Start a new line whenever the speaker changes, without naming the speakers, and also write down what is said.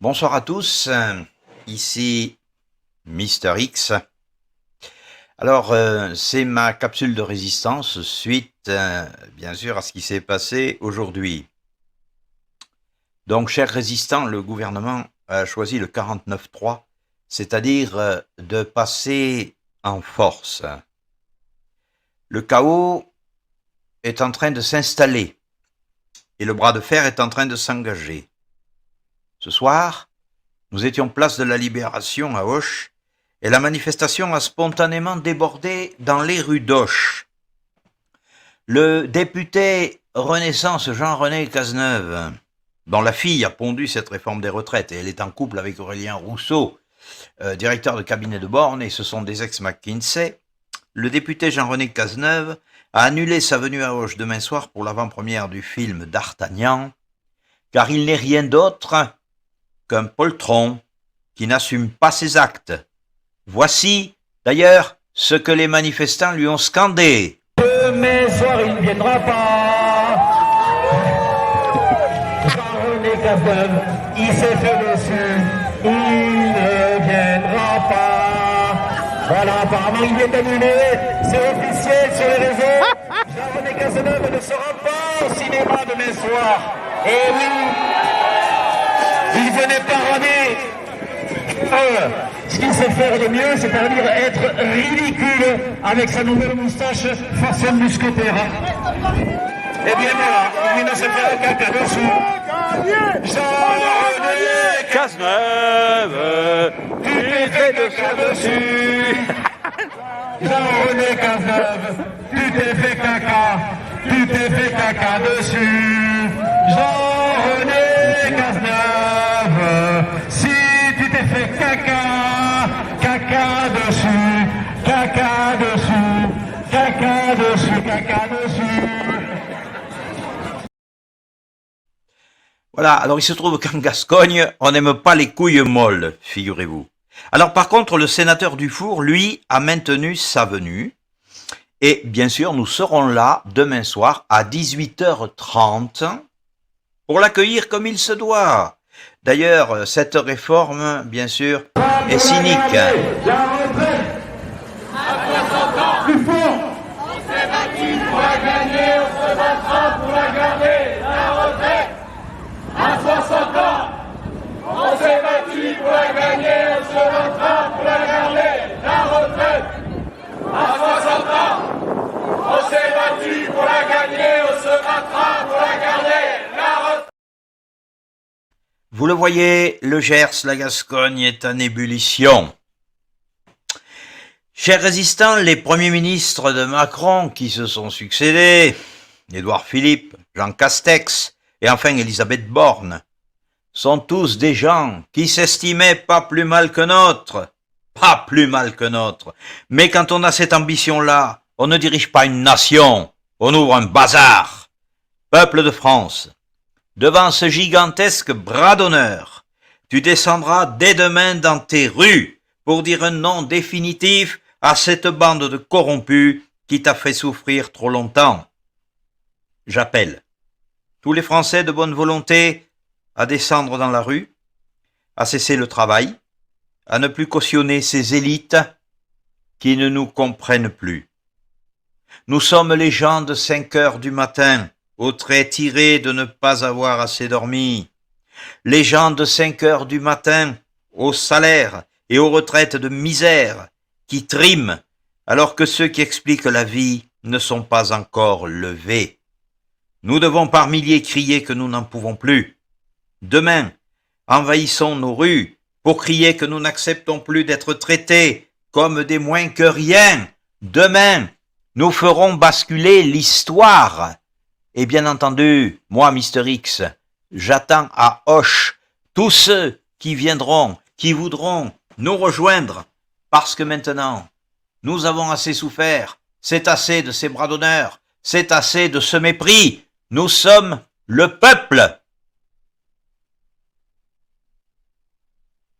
Bonsoir à tous, ici Mister X. Alors, c'est ma capsule de résistance suite, bien sûr, à ce qui s'est passé aujourd'hui. Donc, chers résistants, le gouvernement a choisi le 49-3, c'est-à-dire de passer en force. Le chaos est en train de s'installer et le bras de fer est en train de s'engager. Ce soir, nous étions place de la Libération à Auch et la manifestation a spontanément débordé dans les rues d'Auch. Le député Renaissance Jean-René Cazeneuve, dont la fille a pondu cette réforme des retraites et elle est en couple avec Aurélien Rousseau, directeur de cabinet de Borne, et ce sont des ex-McKinsey, le député Jean-René Cazeneuve a annulé sa venue à Auch demain soir pour l'avant-première du film d'Artagnan, car il n'est rien d'autre qu'un poltron qui n'assume pas ses actes. Voici, d'ailleurs, ce que les manifestants lui ont scandé.
Demain soir, il ne viendra pas. Jean-René Cazeneuve, il s'est fait dessus. Il ne viendra pas. Voilà, apparemment, il est annulé. C'est officiel sur les réseaux. Jean-René Cazeneuve ne sera pas au cinéma demain soir. Et oui, il venait parader. Ce qu'il sait faire de mieux, c'est-à-dire être ridicule avec sa nouvelle moustache façon mousquetaire. Eh bien voilà, il vient de se faire un caca dessus. Jean-René
Cazeneuve,
tu t'es fait caca dessus. Jean-René Cazeneuve, tu t'es fait caca. Tu t'es fait caca dessus. Jean-René Cazeneuve, si tu t'es fait caca, caca dessus, caca dessus, caca dessus, caca dessus.
Voilà, alors il se trouve qu'en Gascogne, on n'aime pas les couilles molles, figurez-vous. Alors par contre, le sénateur Dufour, lui, a maintenu sa venue. Et bien sûr, nous serons là demain soir à 18h30 pour l'accueillir comme il se doit. D'ailleurs, cette réforme, bien sûr, est cynique.
La retraite à 60 ans, plus fort.
On s'est battu pour la gagner, on se battra pour la garder. La retraite à 60 ans. On s'est battu pour la gagner, on se battra pour la garder. La retraite à 60 ans. On s'est battu pour la gagner, on se battra pour la garder. La retraite.
Vous le voyez, le Gers, la Gascogne est en ébullition. Chers résistants, les premiers ministres de Macron qui se sont succédés, Édouard Philippe, Jean Castex et enfin Elisabeth Borne, sont tous des gens qui s'estimaient pas plus mal que nôtre. Pas plus mal que nôtre. Mais quand on a cette ambition-là, on ne dirige pas une nation, on ouvre un bazar. Peuple de France, devant ce gigantesque bras d'honneur, tu descendras dès demain dans tes rues pour dire un non définitif à cette bande de corrompus qui t'a fait souffrir trop longtemps. J'appelle tous les Français de bonne volonté à descendre dans la rue, à cesser le travail, à ne plus cautionner ces élites qui ne nous comprennent plus. Nous sommes les gens de 5 heures du matin, aux traits tirés de ne pas avoir assez dormi. Les gens de 5 heures du matin, aux salaires et aux retraites de misère, qui triment, alors que ceux qui expliquent la vie ne sont pas encore levés. Nous devons par milliers crier que nous n'en pouvons plus. Demain, envahissons nos rues pour crier que nous n'acceptons plus d'être traités comme des moins que rien. Demain, nous ferons basculer l'histoire. Et bien entendu, moi, Mister X, j'attends à Auch tous ceux qui viendront, qui voudront nous rejoindre, parce que maintenant, nous avons assez souffert, c'est assez de ces bras d'honneur, c'est assez de ce mépris, nous sommes le peuple.